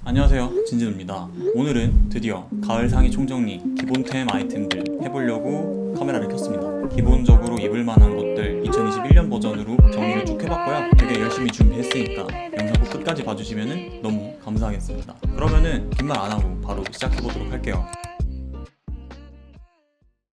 안녕하세요, 진진우입니다. 오늘은 드디어 가을 상의 총정리 기본템 아이템들 해보려고 카메라를 켰습니다. 기본적으로 입을 만한 것들 2021년 버전으로 정리를 쭉 해봤고요. 되게 열심히 준비했으니까 영상 꼭 끝까지 봐주시면 너무 감사하겠습니다. 그러면은 긴 말 안하고 바로 시작해보도록 할게요.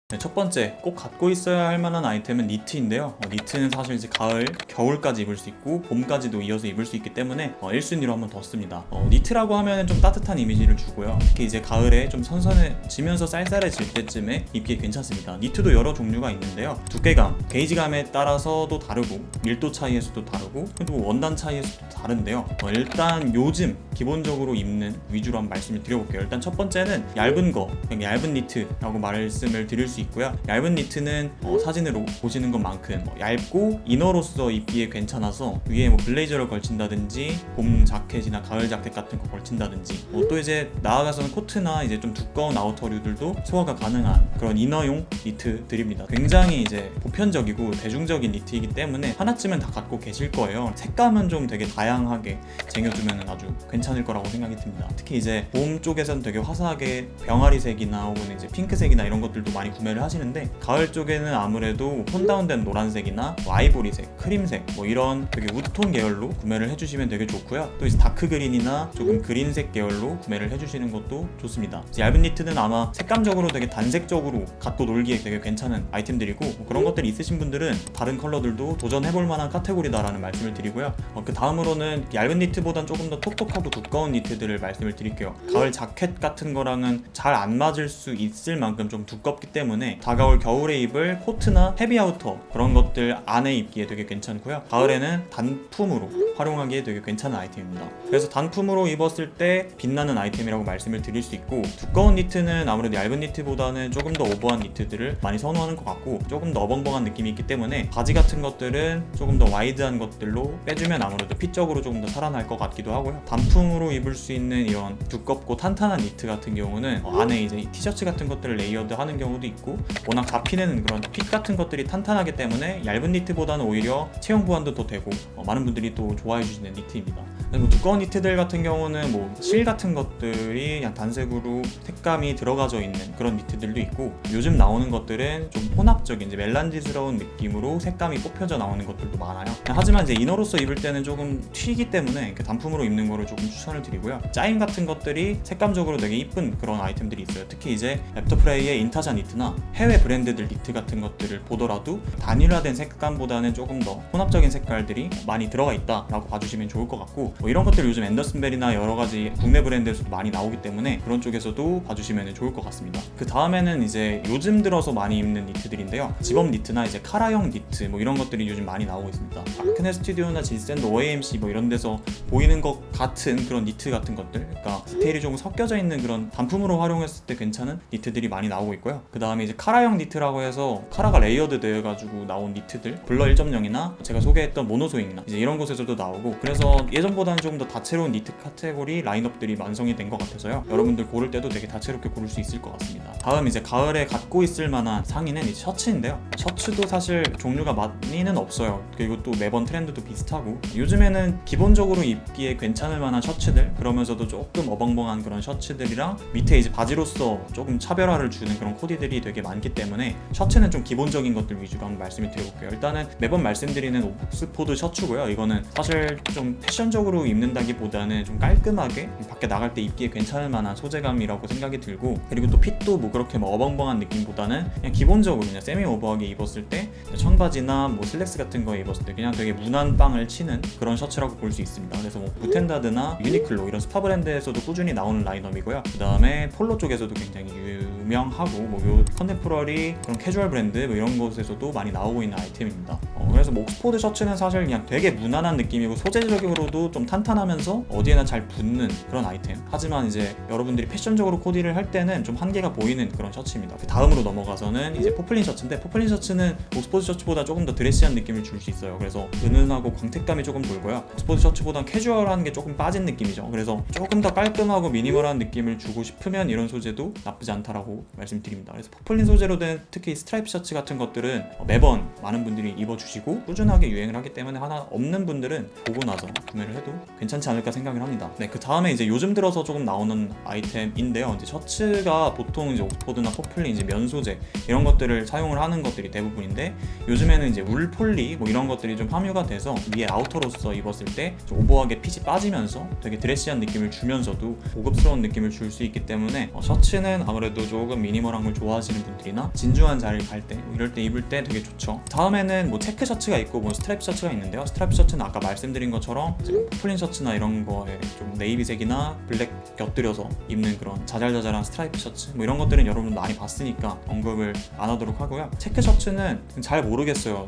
네, 첫 번째 꼭 갖고 있어야 할 만한 아이템은 니트인데요. 니트는 사실 이제 가을, 겨울까지 입을 수 있고 봄까지도 이어서 입을 수 있기 때문에 1순위로 한번 더 씁니다. 니트라고 하면 좀 따뜻한 이미지를 주고요. 특히 이제 가을에 좀 선선해지면서 쌀쌀해질 때쯤에 입기에 괜찮습니다. 니트도 여러 종류가 있는데요. 두께감, 게이지감에 따라서도 다르고 밀도 차이에서도 다르고 또 원단 차이에서도 다른데요. 일단 요즘 기본적으로 입는 위주로 한번 말씀을 드려볼게요. 일단 첫 번째는 얇은 거, 그냥 얇은 니트라고 말씀을 드릴 수 있고요. 얇은 니트는 사진으로 보시는 것만큼 얇고 이너로서 입기에 괜찮아서 위에 블레이저를 걸친다든지 봄 자켓이나 가을 자켓 같은 거 걸친다든지 또 이제 나아가서는 코트나 이제 좀 두꺼운 아우터류들도 소화가 가능한 그런 이너용 니트들입니다. 굉장히 이제 보편적이고 대중적인 니트이기 때문에 하나쯤은 다 갖고 계실 거예요. 색감은 좀 되게 다양하게 쟁여주면 아주 괜찮을 거라고 생각이 듭니다. 특히 이제 봄 쪽에서는 되게 화사하게 병아리색이나 혹은 이제 핑크색이나 이런 것들도 많이 구매를 하시는데 가을 쪽에는 아무래도 톤다운된 노란색이나 아이보리색, 크림색 이런 되게 우톤 계열로 구매를 해주시면 되게 좋고요. 또 이제 다크 그린이나 조금 그린색 계열로 구매를 해주시는 것도 좋습니다. 얇은 니트는 아마 색감적으로 되게 단색적으로 갖고 놀기에 되게 괜찮은 아이템들이고 그런 것들이 있으신 분들은 다른 컬러들도 도전해볼 만한 카테고리다라는 말씀을 드리고요. 그 다음으로는 얇은 니트보단 조금 더 톡톡하고 두꺼운 니트들을 말씀을 드릴게요. 가을 자켓 같은 거랑은 잘 안 맞을 수 있을 만큼 좀 두껍기 때문에 다가올 겨울에 입을 코트나 헤비아우터 그런 것들 안에 입기에 되게 괜찮고요. 가을에는 단품으로 활용하기에 되게 괜찮은 아이템입니다. 그래서 단품으로 입었을 때 빛나는 아이템이라고 말씀을 드릴 수 있고 두꺼운 니트는 아무래도 얇은 니트보다는 조금 더 오버한 니트들을 많이 선호하는 것 같고 조금 더 어벙벙한 느낌이 있기 때문에 바지 같은 것들은 조금 더 와이드한 것들로 빼주면 아무래도 핏적으로 조금 더 살아날 것 같기도 하고요. 단품으로 입을 수 있는 이런 두껍고 탄탄한 니트 같은 경우는 안에 이제 티셔츠 같은 것들을 레이어드 하는 경우도 있고 워낙 잡히는 그런 핏 같은 것들이 탄탄하기 때문에 얇은 니트보다는 오히려 체형 보완도 더 되고 많은 분들이 또 좋아해 주시는 니트입니다. 두꺼운 니트들 같은 경우는 실 같은 것들이 그냥 단색으로 색감이 들어가져 있는 그런 니트들도 있고 요즘 나오는 것들은 좀 혼합적인 이제 멜란지스러운 느낌으로 색감이 뽑혀져 나오는 것들도 많아요. 하지만 이제 이너로서 입을 때는 조금 튀기 때문에 단품으로 입는 거를 조금 추천을 드리고요. 짜임 같은 것들이 색감적으로 되게 이쁜 그런 아이템들이 있어요. 특히 이제 랩터프레이의 인타자 니트나 해외 브랜드들 니트 같은 것들을 보더라도 단일화된 색감보다는 조금 더 혼합적인 색깔들이 많이 들어가 있다라고 봐주시면 좋을 것 같고 이런 것들 요즘 앤더슨벨이나 여러 가지 국내 브랜드에서도 많이 나오기 때문에 그런 쪽에서도 봐주시면 좋을 것 같습니다. 그 다음에는 이제 요즘 들어서 많이 입는 니트들인데요. 집업 니트나 이제 카라형 니트 이런 것들이 요즘 많이 나오고 있습니다. 아크네 스튜디오나 질샌드 OAMC 이런 데서 보이는 것 같은 그런 니트 같은 것들, 그러니까 디테일이 조금 섞여져 있는 그런 단품으로 활용했을 때 괜찮은 니트들이 많이 나오고 있고요. 그 다음에 이제 카라형 니트라고 해서 카라가 레이어드 되어가지고 나온 니트들, 블러 1.0이나 제가 소개했던 모노소잉이나 이제 이런 곳에서도 나오고 그래서 예전보다는 조금 더 다채로운 니트 카테고리 라인업들이 완성이 된 것 같아서요. 여러분들 고를 때도 되게 다채롭게 고를 수 있을 것 같습니다. 다음 이제 가을에 갖고 있을 만한 상의는 이제 셔츠인데요. 셔츠도 사실 종류가 많이는 없어요. 그리고 또 매번 트렌드도 비슷하고 요즘에는 기본적으로 입기에 괜찮을 만한 셔츠들 그러면서도 조금 어벙벙한 그런 셔츠들이랑 밑에 이제 바지로서 조금 차별화를 주는 그런 코디들이 되게 많기 때문에 셔츠는 좀 기본적인 것들 위주로 한번 말씀을 드려볼게요. 일단은 매번 말씀드리는 옥스포드 셔츠고요. 이거는 사실 좀 패션적으로 입는다기보다는 좀 깔끔하게 밖에 나갈 때 입기에 괜찮을 만한 소재감이라고 생각이 들고 그리고 또 핏도 그렇게 어벙벙한 느낌보다는 그냥 기본적으로 그냥 세미 오버하게 입었을 때 청바지나 슬랙스 같은 거 입었을 때 그냥 되게 무난 빵을 치는 그런 셔츠라고 볼 수 있습니다. 그래서 무텐다드나 유니클로 이런 스파 브랜드에서도 꾸준히 나오는 라인업이고요. 그 다음에 폴로 쪽에서도 굉장히 유명하고 요 컨템포러리 그런 캐주얼 브랜드 이런 곳에서도 많이 나오고 있는 아이템입니다. 그래서 옥스포드 셔츠는 사실 그냥 되게 무난한 느낌이고 소재적으로도 좀 탄탄하면서 어디에나 잘 붙는 그런 아이템. 하지만 이제 여러분들이 패션적으로 코디를 할 때는 좀 한계가 보이는 그런 셔츠입니다. 그 다음으로 넘어가서는 이제 포플린 셔츠인데 포플린 셔츠는 옥스포드 셔츠보다 조금 더 드레시한 느낌을 줄 수 있어요. 그래서 은은하고 광택감이 조금 돌고요. 옥스포드 셔츠보다는 캐주얼한 게 조금 빠진 느낌이죠. 그래서 조금 더 깔끔하고 미니멀한 느낌을 주고 싶으면 이런 소재도 나쁘지 않다라고 말씀드립니다. 그래서 포플린 소재로 된 특히 스트라이프 셔츠 같은 것들은 매번 많은 분들이 입어주시고 꾸준하게 유행을 하기 때문에 하나 없는 분들은 보고 나서 구매를 해도 괜찮지 않을까 생각을 합니다. 네, 그 다음에 이제 요즘 들어서 조금 나오는 아이템인데요. 이제 셔츠가 보통 이제 옥스포드나 퍼플리 이제 면 소재 이런 것들을 사용을 하는 것들이 대부분인데, 요즘에는 이제 울 폴리 뭐 이런 것들이 좀 함유가 돼서 위에 아우터로서 입었을 때 좀 오버하게 핏이 빠지면서 되게 드레시한 느낌을 주면서도 고급스러운 느낌을 줄 수 있기 때문에 셔츠는 아무래도 조금 미니멀한 걸 좋아하시는 분들이나 진중한 자리를 갈 때 이럴 때 입을 때 되게 좋죠. 다음에는 뭐 체크 셔츠가 있고 뭐 스트랩 셔츠가 있는데요. 스트랩 셔츠는 아까 말씀드린 것처럼 풀린 셔츠나 이런 거에 좀 네이비색이나 블랙 곁들여서 입는 그런 자잘자잘한 스트라이프 셔츠 뭐 이런 것들은 여러분 많이 봤으니까 언급을 안 하도록 하고요. 체크 셔츠는 잘 모르겠어요.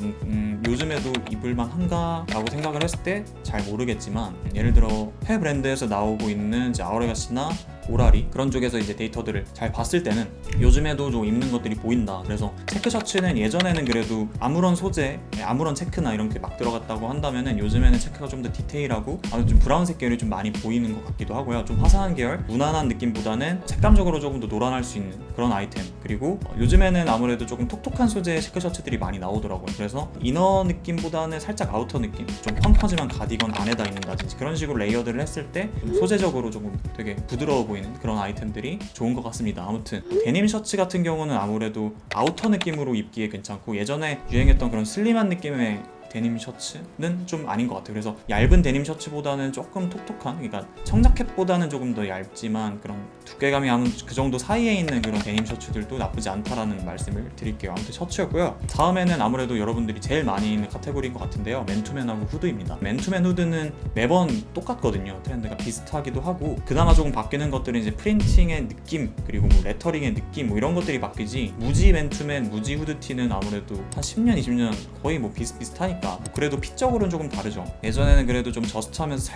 요즘에도 입을만 한가 라고 생각을 했을 때 잘 모르겠지만, 예를 들어 해외 브랜드에서 나오고 있는 이제 아우레가시나 오라리 그런 쪽에서 이제 데이터들을 잘 봤을 때는 요즘에도 좀 입는 것들이 보인다. 그래서 체크 셔츠는 예전에는 그래도 아무런 소재, 아무런 체크나 이런 게 막 들어갔다고 한다면은 요즘에는 체크가 좀 더 디테일하고 좀 브라운색 계열이 좀 많이 보이는 것 같기도 하고요. 좀 화사한 계열, 무난한 느낌보다는 색감적으로 조금 더 노란할 수 있는 그런 아이템. 그리고 요즘에는 아무래도 조금 톡톡한 소재의 체크 셔츠들이 많이 나오더라고요. 그래서 이너 느낌보다는 살짝 아우터 느낌, 좀 펑퍼짐한 가디건 안에다 입는다든지 그런 식으로 레이어드를 했을 때 좀 소재적으로 조금 되게 부드러워 보이는 그런 아이템들이 좋은 것 같습니다. 아무튼 데님 셔츠 같은 경우는 아무래도 아우터 느낌으로 입기에 괜찮고, 예전에 유행했던 그런 슬림한 느낌의 데님 셔츠는 좀 아닌 것 같아요. 그래서 얇은 데님 셔츠보다는 조금 톡톡한, 그러니까 청자켓보다는 조금 더 얇지만 그런 두께감이 한 그 정도 사이에 있는 그런 데님 셔츠들도 나쁘지 않다라는 말씀을 드릴게요. 아무튼 셔츠였고요. 다음에는 아무래도 여러분들이 제일 많이 입는 카테고리인 것 같은데요. 맨투맨하고 후드입니다. 맨투맨 후드는 매번 똑같거든요. 트렌드가 비슷하기도 하고, 그나마 조금 바뀌는 것들은 이제 프린팅의 느낌, 그리고 뭐 레터링의 느낌 뭐 이런 것들이 바뀌지, 무지 맨투맨, 무지 후드티는 아무래도 한 10년, 20년 거의 뭐 비슷비슷하니까 그래도 핏적으로는 조금 다르죠. 예전에는 그래도 좀 저스트하면서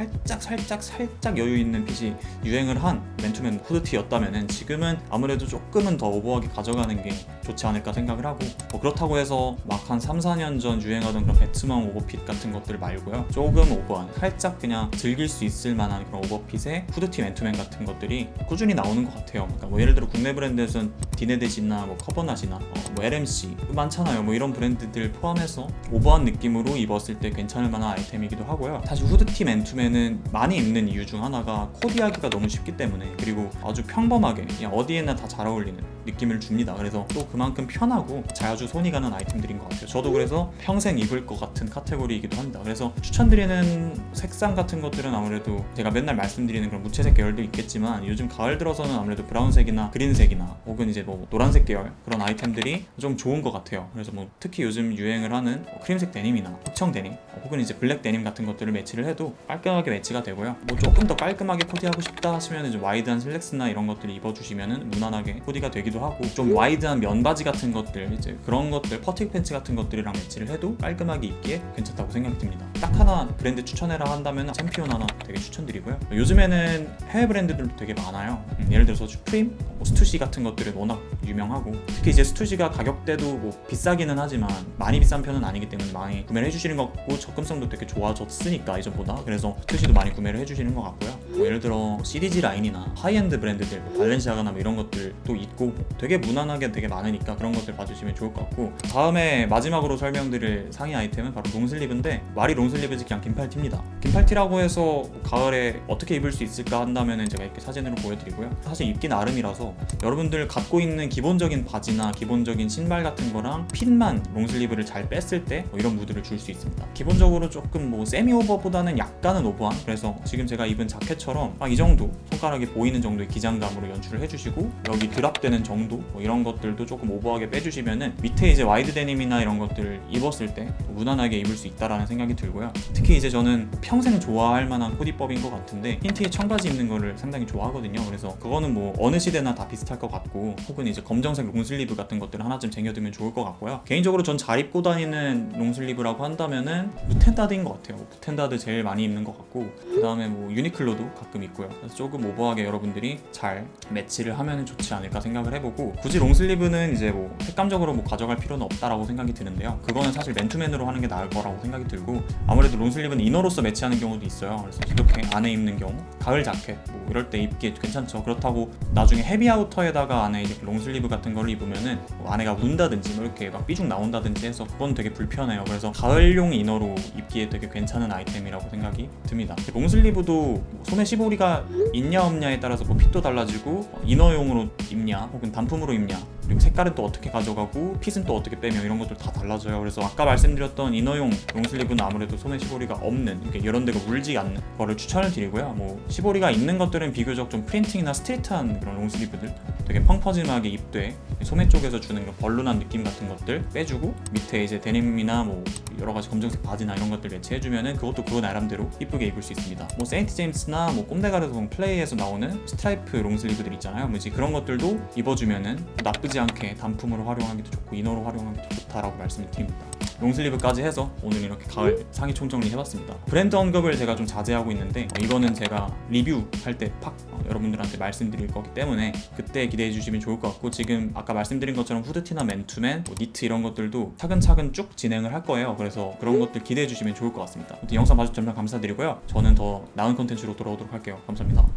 살짝 여유 있는 핏이 유행을 한 맨투맨 후드티였다면은 지금은 아무래도 조금은 더 오버하게 가져가는 게 좋지 않을까 생각을 하고, 그렇다고 해서 막 한 3-4년 전 유행하던 그런 배트만 오버핏 같은 것들 말고요. 조금 오버한, 살짝 그냥 즐길 수 있을 만한 그런 오버핏의 후드티 맨투맨 같은 것들이 꾸준히 나오는 것 같아요. 그러니까 뭐 예를 들어 국내 브랜드에서는 디네데지나 뭐 커버낫이나 뭐 LMC 많잖아요. 뭐 이런 브랜드들 포함해서 오버한 느낌으로 입었을 때 괜찮을 만한 아이템이기도 하고요. 사실 후드티 맨투맨은 많이 입는 이유 중 하나가 코디하기가 너무 쉽기 때문에, 그리고 아주 평범하게 그냥 어디에나 다 잘 어울리는 느낌을 줍니다. 그래서 또 그만큼 편하고 자주 손이 가는 아이템들인 것 같아요. 저도 그래서 평생 입을 것 같은 카테고리이기도 합니다. 그래서 추천드리는 색상 같은 것들은 아무래도 제가 맨날 말씀드리는 그런 무채색 계열도 있겠지만, 요즘 가을 들어서는 아무래도 브라운색이나 그린색이나 혹은 이제 뭐 노란색 계열 그런 아이템들이 좀 좋은 것 같아요. 그래서 뭐 특히 요즘 유행을 하는 크림색 데님이나 흑청 데님 혹은 이제 블랙 데님 같은 것들을 매치를 해도 깔끔하게 매치가 되고요. 뭐 조금 더 깔끔하게 코디하고 싶다 하시면 좀 와이드한 슬랙스나 이런 것들 입어주시면은 무난하게 코디가 되기도 하고, 좀 와이드한 면바지 같은 것들, 이제 그런 것들 퍼틱 팬츠 같은 것들이랑 매치를 해도 깔끔하게 입기에 괜찮다고 생각이 듭니다. 딱 하나 브랜드 추천해라 한다면 챔피언 하나 되게 추천드리고요. 요즘에는 해외 브랜드들도 되게 많아요. 예를 들어서 슈프림, 스투시 같은 것들은 워낙 유명하고, 특히 이제 스투시가 가격대도 뭐 비싸기는 하지만 많이 비싼 편은 아니기 때문에 많이 구매를 해주시는 것 같고, 접근성도 되게 좋아졌으니까 이전보다, 그래서 스투시도 많이 구매를 해주시는 것 같고요. 뭐 예를 들어 CDG 라인이나 하이엔드 브랜드들 뭐 발렌시아가나 뭐 이런 것들도 있고 되게 무난하게 되게 많으니까 그런 것들 봐주시면 좋을 것 같고, 다음에 마지막으로 설명드릴 상의 아이템은 바로 롱슬리브인데, 말이 롱슬리브지 그냥 긴팔티입니다. 긴팔티라고 해서 가을에 어떻게 입을 수 있을까 한다면은 제가 이렇게 사진으로 보여드리고요. 사실 입기 나름이라서 여러분들 갖고 있는 기본적인 바지나 기본적인 신발 같은 거랑 핏만 롱슬리브를 잘 뺐을 때 뭐 이런 무드를 줄 수 있습니다. 기본적으로 조금 뭐 세미 오버보다는 약간은 오버한, 그래서 지금 제가 입은 자켓처럼 이 정도 손가락이 보이는 정도의 기장감으로 연출을 해주시고, 여기 드랍되는 정도 뭐 이런 것들도 조금 오버하게 빼주시면은 밑에 이제 와이드 데님이나 이런 것들을 입었을 때 무난하게 입을 수 있다라는 생각이 들고요. 특히 이제 저는 평생 좋아할 만한 코디법인 것 같은데, 흰티에 청바지 입는 거를 상당히 좋아하거든요. 그래서 그거는 뭐 어느 시대나 다 비슷할 것 같고, 혹은 이제 검정색 롱슬리브 같은 것들 하나쯤 쟁여두면 좋을 것 같고요. 개인적으로 전 잘 입고 다니는 롱슬리브라고 한다면은 무텐다드인 것 같아요. 무텐다드 제일 많이 입는 것 같고, 그 다음에 뭐 유니클로도 가끔 있고요. 그래서 조금 오버하게 여러분들이 잘 매치를 하면 좋지 않을까 생각을 해보고, 굳이 롱슬리브는 이제 뭐 색감적으로 뭐 가져갈 필요는 없다라고 생각이 드는데요. 그거는 사실 맨투맨으로 하는 게 나을 거라고 생각이 들고, 아무래도 롱슬리브는 이너로서 매치하는 경우도 있어요. 그래서 이렇게 안에 입는 경우, 가을 자켓 뭐 이럴 때 입기 괜찮죠. 그렇다고 나중에 헤비 아우터에다가 안에 이렇게 롱슬리브 같은 걸 입으면은 뭐 안에가 문다든지 뭐 이렇게 막 삐죽 나온다든지 해서 그건 되게 불편해요. 그래서 가을용 이너로 입기에 되게 괜찮은 아이템이라고 생각이 듭니다. 롱슬리브도 뭐 소매 시보리가 있냐 없냐에 따라서 뭐 핏도 달라지고, 이너용으로 입냐 혹은 단품으로 입냐, 그리고 색깔은 또 어떻게 가져가고 핏은 또 어떻게 빼며 이런 것들 다 달라져요. 그래서 아까 말씀드렸던 이너용 롱슬리브는 아무래도 소매 시보리가 없는, 이렇게 이런 데가 물지 않는 거를 추천을 드리고요. 뭐 시보리가 있는 것들은 비교적 좀 프린팅이나 스트릿한 그런 롱슬리브들, 되게 펑퍼짐하게 입되 소매 쪽에서 주는 그런 벌룬한 느낌 같은 것들 빼주고, 밑에 이제 데님이나 뭐 여러 가지 검정색 바지나 이런 것들 매치해주면은 그것도 그거 나름대로 이쁘게 입을 수 있습니다. 뭐 세인트 제임스나 뭐 꼼데가르송 플레이에서 나오는 스트라이프 롱슬리브들 있잖아요. 뭐지 그런 것들도 입어주면은 나쁘지 않게 단품으로 활용하기도 좋고 이너로 활용하기도 좋다라고 말씀을 드립니다. 롱슬리브까지 해서 오늘 이렇게 가을 상의 총정리 해봤습니다. 브랜드 언급을 제가 좀 자제하고 있는데, 이거는 제가 리뷰할 때 팍 여러분들한테 말씀드릴 거기 때문에 그때 기대해 주시면 좋을 것 같고, 지금 아까 말씀드린 것처럼 후드티나 맨투맨, 뭐 니트 이런 것들도 차근차근 쭉 진행을 할 거예요. 그래서 그런 것들 기대해 주시면 좋을 것 같습니다. 아무튼 영상 봐주셔서 정말 감사드리고요. 저는 더 나은 컨텐츠로 돌아오도록 할게요. 감사합니다.